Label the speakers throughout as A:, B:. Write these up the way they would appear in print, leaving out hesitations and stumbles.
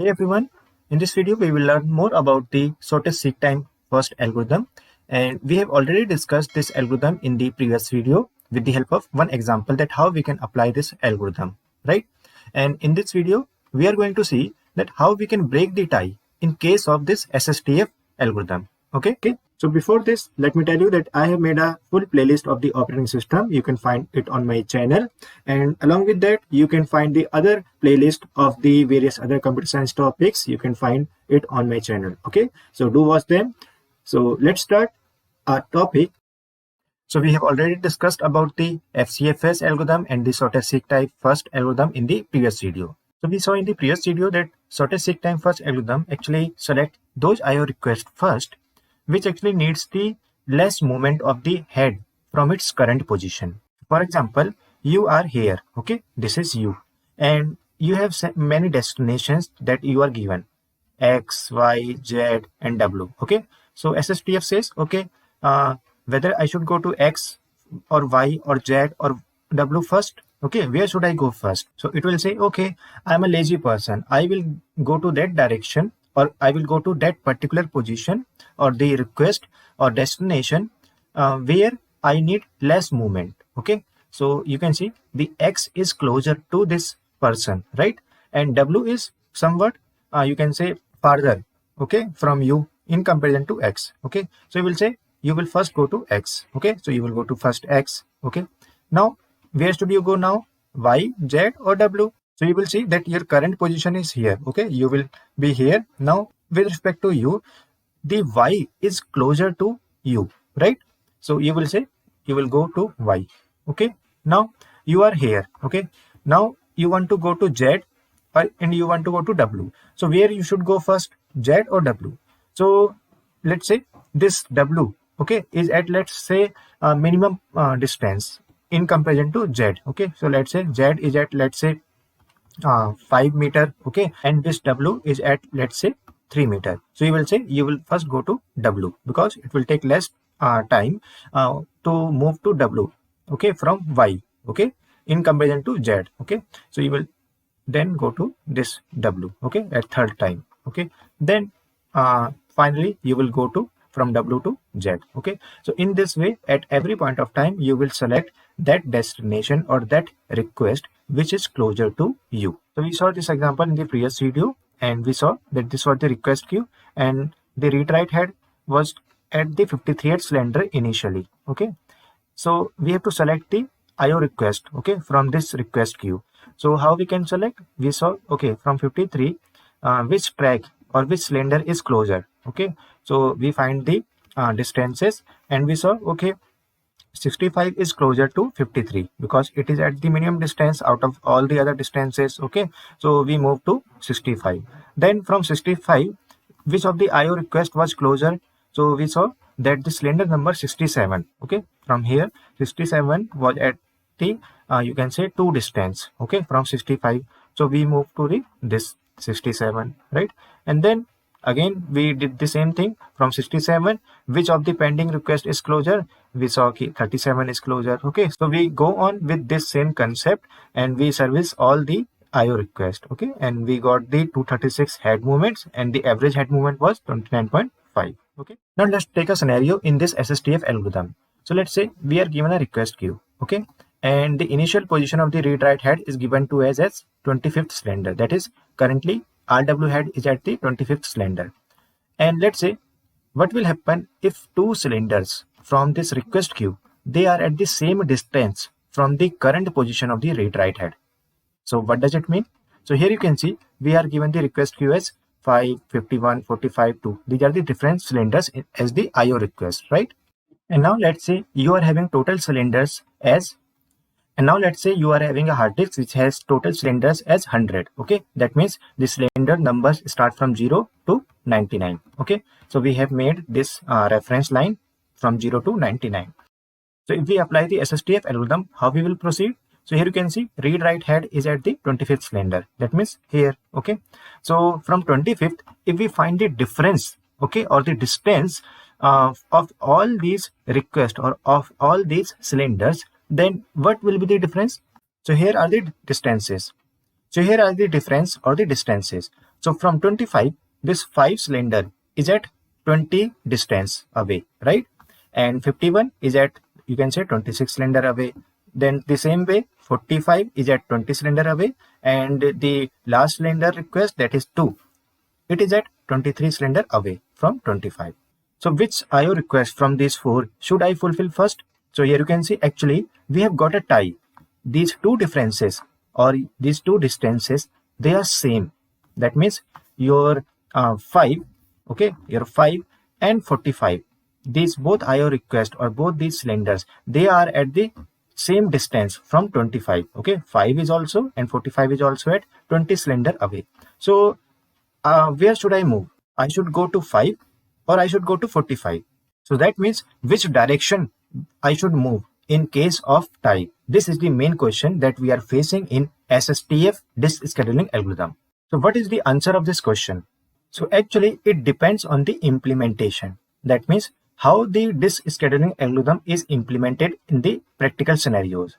A: Hey everyone, in this video we will learn more about the shortest seek time first algorithm, and we have already discussed this algorithm in the previous video with the help of one example that how we can apply this algorithm, right? And in this video we are going to see that how we can break the tie in case of this SSTF algorithm. Okay. So before this, let me tell you that I have made a full playlist of the operating system. You can find it on my channel, and along with that you can find the other playlist of the various other computer science topics. You can find it on my channel. Okay, so do watch them. So let's start our topic. So we have already discussed about the FCFS algorithm and the shortest seek time first algorithm in the previous video. So we saw in the previous video that shortest seek time first algorithm actually select those IO requests first which actually needs the less movement of the head from its current position. For example, you are here, okay, this is you, and you have many destinations that you are given, X, Y, Z, and W, okay. So SSTF says, okay, whether I should go to X or Y or Z or W first, okay, where should I go first? So it will say, okay, I'm a lazy person, I will go to that direction, or I will go to that particular position or the request or destination where I need less movement. Okay, so you can see the X is closer to this person, right? And W is somewhat you can say farther, okay, from you in comparison to X. Okay, so you will say you will first go to X. Okay, so you will go to first X. Okay, now where should you go now? Y, Z, or W? So you will see that your current position is here. Okay, you will be here. Now with respect to you, the Y is closer to you, right? So you will say you will go to Y. Okay, now you are here. Okay, now you want to go to Z and you want to go to W. So where you should go first, Z or W? So let's say this W, okay, is at, let's say, minimum distance in comparison to Z. Okay, so let's say Z is at, let's say, 5 meter, okay, and this W is at, let's say, 3 meter. So you will say you will first go to W because it will take less time to move to W, okay, from Y, okay, in comparison to Z. Okay, so you will then go to this W, okay, at third time. Okay, then finally you will go to from W to Z. Okay, so in this way, at every point of time you will select that destination or that request which is closer to you. So we saw this example in the previous video, and we saw that this was the request queue, and the read write head was at the 53rd cylinder initially. Okay, so we have to select the IO request, okay, from this request queue. So how we can select? We saw, okay, from 53 which track or which cylinder is closer. Okay, so we find the distances, and we saw, okay, 65 is closer to 53 because it is at the minimum distance out of all the other distances. Okay, so we move to 65. Then from 65, which of the IO request was closer? So we saw that the cylinder number 67. Okay, from here 67 was at the you can say 2 distance, okay, from 65. So we move to the this 67, right? And then again we did the same thing from 67. Which of the pending request is closer? We saw 37 is closer. Okay, so we go on with this same concept and we service all the IO request. Okay, and we got the 236 head movements, and the average head movement was 29.5. Okay, now let's take a scenario in this SSTF algorithm. So let's say we are given a request queue. Okay, and the initial position of the read write head is given to us as 25th cylinder. That is, currently RW head is at the 25th cylinder. And let's say what will happen if two cylinders from this request queue, they are at the same distance from the current position of the read write head. So what does it mean? So here you can see we are given the request queue as 5, 51, 45, 2. These are the different cylinders as the IO request, right? And now let's say you are having total cylinders as, and now let's say you are having a hard disk which has total cylinders as 100. Okay, that means the cylinder numbers start from 0 to 99. Okay, so we have made this reference line from 0 to 99. So if we apply the SSTF algorithm, how we will proceed? So here you can see read write head is at the 25th cylinder. That means here. Okay, so from 25th, if we find the difference, okay, or the distance of all these requests or of all these cylinders, then what will be the difference? So here are the distances. So here are the difference or the distances. So from 25, this 5 cylinder is at 20 distance away, right? And 51 is at, you can say, 26 cylinder away. Then the same way 45 is at 20 cylinder away, and the last cylinder request, that is 2, it is at 23 cylinder away from 25. So which IO request from these 4 should I fulfill first? So here you can see actually we have got a tie. These two differences or these two distances, they are same. That means your 5, okay, your 5 and 45, these both IO request or both these cylinders, they are at the same distance from 25. Okay, 5 is also and 45 is also at 20 cylinder away. So where should I move? I should go to 5 or I should go to 45. So that means which direction I should move in case of tie. This is the main question that we are facing in SSTF disk scheduling algorithm. So what is the answer of this question? So actually it depends on the implementation. That means how the disk scheduling algorithm is implemented in the practical scenarios.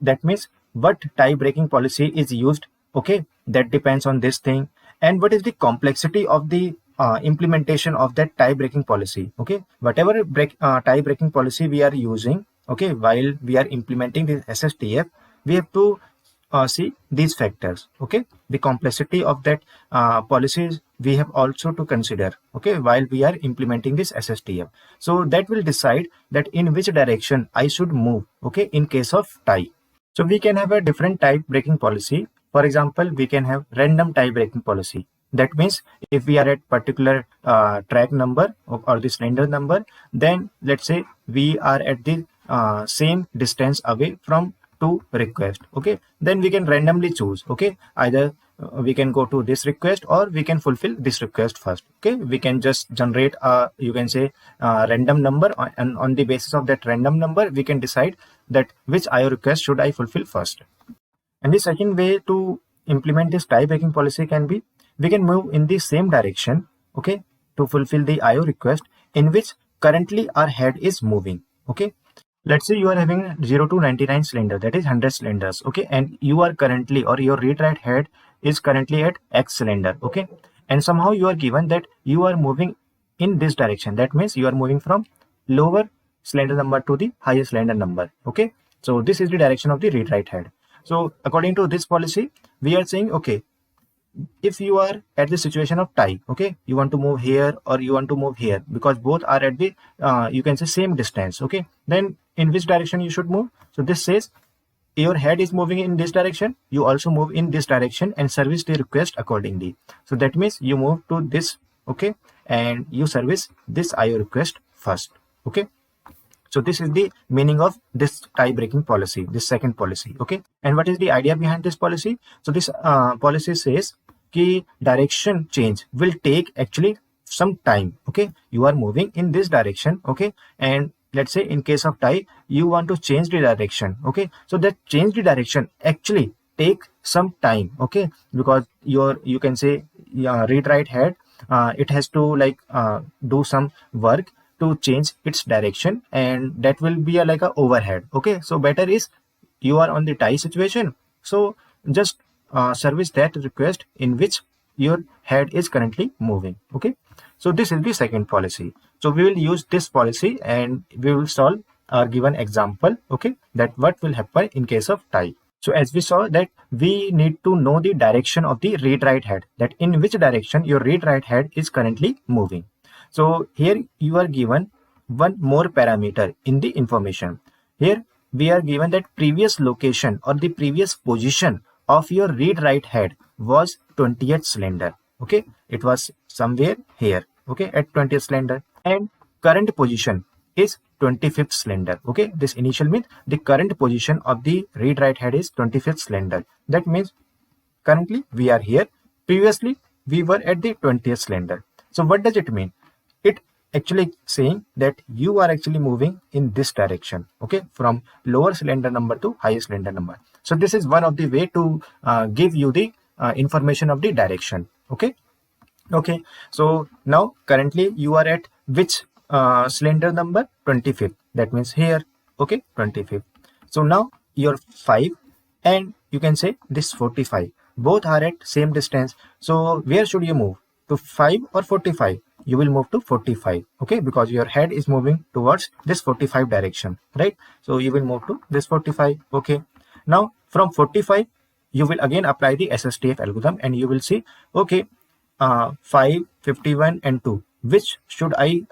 A: That means what tie breaking policy is used, okay, that depends on this thing. And what is the complexity of the implementation of that tie breaking policy, okay, whatever tie breaking policy we are using, okay, while we are implementing this SSTF, we have to see these factors, okay. The complexity of that policies we have also to consider, okay, while we are implementing this SSTF. So that will decide that in which direction I should move, okay, in case of tie. So we can have a different tie breaking policy. For example, we can have random tie breaking policy. That means if we are at particular track number or the cylinder number, then let's say we are at the same distance away from two request, okay, then we can randomly choose, okay, either we can go to this request or we can fulfill this request first, okay. We can just generate a, you can say, random number, and on the basis of that random number we can decide that which IO request should I fulfill first. And the second way to implement this tie breaking policy can be, we can move in the same direction, okay, to fulfill the IO request in which currently our head is moving, okay. Let's say you are having 0 to 99 cylinder, that is 100 cylinders, okay, and you are currently, or your read-write head is currently at X cylinder, okay, and somehow you are given that you are moving in this direction. That means you are moving from lower cylinder number to the higher cylinder number, okay. So this is the direction of the read-write head. So according to this policy, we are saying, okay, if you are at the situation of tie, okay, you want to move here or you want to move here because both are at the you can say same distance, okay, then in which direction you should move? So this says your head is moving in this direction, you also move in this direction and service the request accordingly. So that means you move to this, okay, and you service this IO request first, okay. So this is the meaning of this tie breaking policy, this second policy, okay. And what is the idea behind this policy? So this policy says कि direction change will take actually some time, okay. You are moving in this direction, okay, and let's say in case of tie, you want to change the direction, okay. So that change the direction actually take some time, okay, because your, you can say, read-write head, it has to like do some work to change its direction, and that will be a, like a overhead, okay. So better is you are on the tie situation, so just service that request in which your head is currently moving, okay. So this is the second policy. So we will use this policy and we will solve our given example, okay, that what will happen in case of tie. So as we saw that we need to know the direction of the read-write head, that in which direction your read-write head is currently moving. So here you are given one more parameter in the information. Here we are given that previous location or the previous position of your read-write head was 20th cylinder, okay. It was somewhere here, okay, at 20th cylinder, and current position is 25th cylinder, okay. This initial means the current position of the read-write head is 25th cylinder. That means currently we are here, previously we were at the 20th cylinder. So what does it mean? It actually saying that you are actually moving in this direction, okay, from lower cylinder number to higher cylinder number. So this is one of the way to give you the information of the direction, okay. Okay, so now currently you are at which cylinder number? 25th. That means here, okay, 25th. So now your 5 and you can say this 45, both are at same distance. So where should you move, to 5 or 45? You will move to 45, okay, because your head is moving towards this 45 direction, right? So you will move to this 45, okay. Now from 45 you will again apply the SSTF algorithm, and you will see, okay, 5, 51 and 2, which should I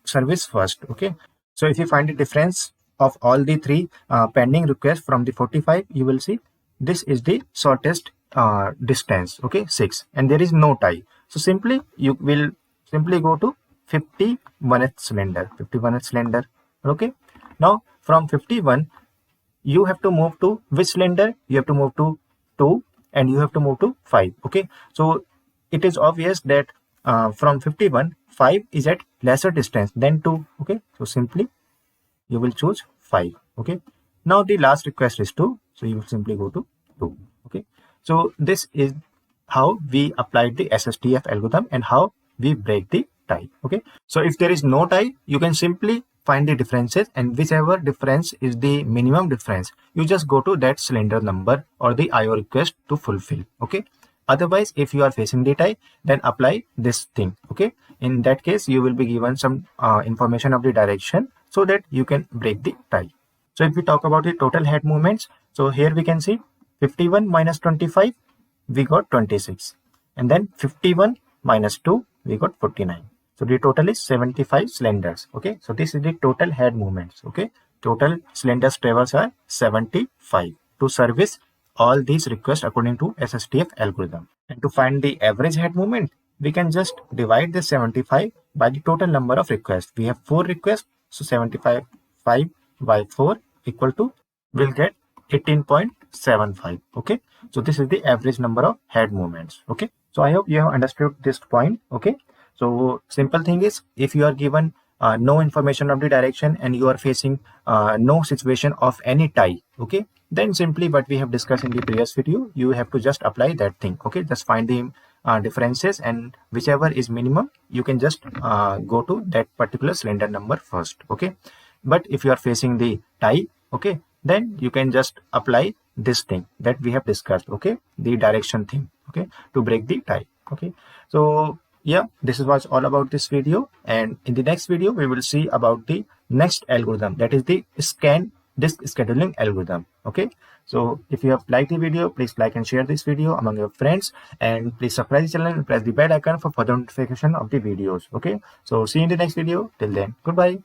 A: service first, okay. So if you find the difference of all the three pending requests from the 45, you will see this is the shortest distance, okay, 6, and there is no tie. So simply you will simply go to 51th cylinder, 51th cylinder, okay. Now from 51 you have to move to which cylinder? You have to move to 2, and you have to move to 5, okay. So it is obvious that from 51 5 is at lesser distance than 2, okay. So simply you will choose 5, okay. Now the last request is 2, so you will simply go to 2, okay. So this is how we applied the SSTF algorithm and how we break the tie, okay. So if there is no tie, you can simply find the differences, and whichever difference is the minimum difference, you just go to that cylinder number or the IO request to fulfill, okay. Otherwise, if you are facing the tie, then apply this thing, okay. In that case, you will be given some information of the direction so that you can break the tie. So if we talk about the total head movements, so here we can see 51 minus 25, we got 26, and then 51 minus 2, we got 49. So the total is 75 cylinders, okay. So this is the total head movements, okay. Total cylinders traverse are 75 to service all these requests according to SSTF algorithm. And to find the average head movement, we can just divide the 75 by the total number of requests. We have 4 requests, so 75 5 by 4 equal to, we'll get 18.75, okay. So this is the average number of head movements, okay. So I hope you have understood this point, okay. So simple thing is, if you are given no information of the direction and you are facing no situation of any tie, okay, then simply what we have discussed in the previous video, you have to just apply that thing, okay. Just find the differences, and whichever is minimum, you can just go to that particular cylinder number first, okay. But if you are facing the tie, okay, then you can just apply this thing that we have discussed, okay, the direction thing, okay, to break the tie, okay. So yeah, this is what's all about this video, and in the next video we will see about the next algorithm, that is the scan disk scheduling algorithm, okay. So if you have liked the video, please like and share this video among your friends, and please subscribe the channel and press the bell icon for further notification of the videos, okay. So see you in the next video. Till then, goodbye.